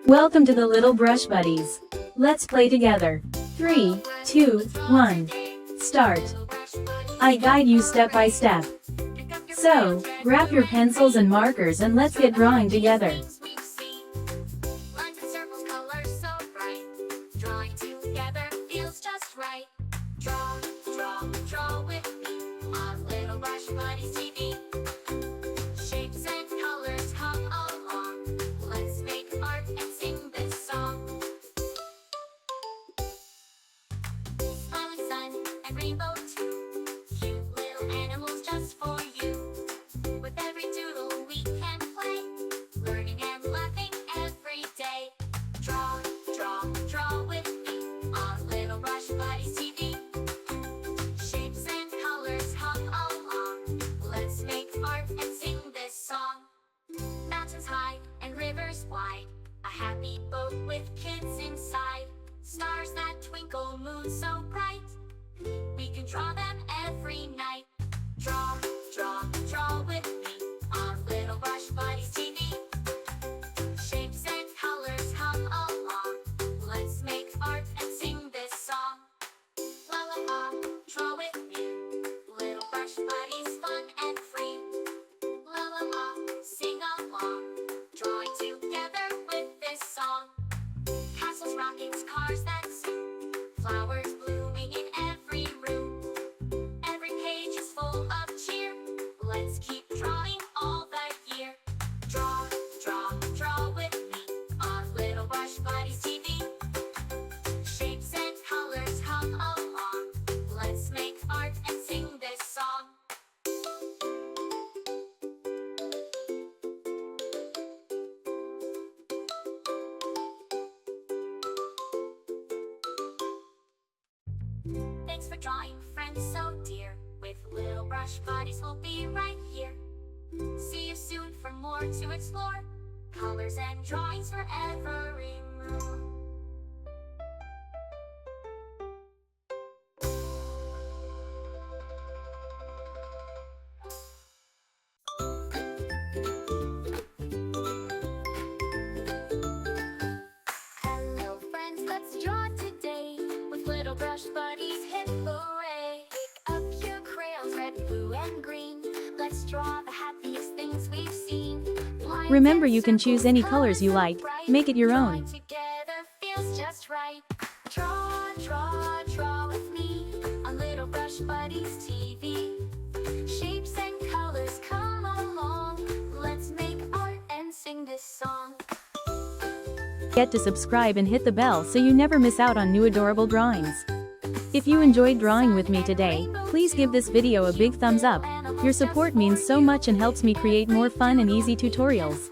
Welcome to the Little Brush Buddies. Let's play together. 3, 2, 1. Start. I guide you step by step. So, grab your pencils and markers and let's get drawing together. Draw with me on Little Brush Buddies TV. Shapes and colors come along. Let's make art and sing this song. Smiling sun and rainbow too. Cute little animals just for you. With every doodle we can play, learning and laughing every day. Draw with me on Little Brush Buddies TV. Shapes and colors come along. Let's make art and sing this song. Mountains high and rivers wide, a happy boat with kids inside. Stars that twinkle, moon so bright, we can draw them every night. Draw with me on Little Brush Buddies TV. Shapes and colors come along. Let's make art and sing this song. La la la, draw with me. Little Brush Buddies, fun and free. La la la, sing along. Drawing together with this song. Castles, rockets, cars that zoom. Flowers blooming in every room. Every page is full of cheer. Let's keep drawing all the year. Draw with me on Little Brush Buddies TV. Shapes and colors come along. Let's make art and sing this song. Thanks for drawing, friends so dear. With Little Brush Buddies, we'll be right here. See you soon for more to explore. Colors and drawings for every mood. Hello friends, let's draw today. With Little Brush Buddies, hip hooray! Pick up your crayons, red, blue, and green. Let's draw the happiest things we've seen. Remember, you can choose any colors you like. Make it your own. Together feels just right. Draw with me on Little Brush Buddies TV. Shapes and colors come along. Let's make art and sing this song. Get to subscribe and hit the bell so you never miss out on new adorable drawings. If you enjoyed drawing with me today, please give this video a big thumbs up. Your support means so much and helps me create more fun and easy tutorials.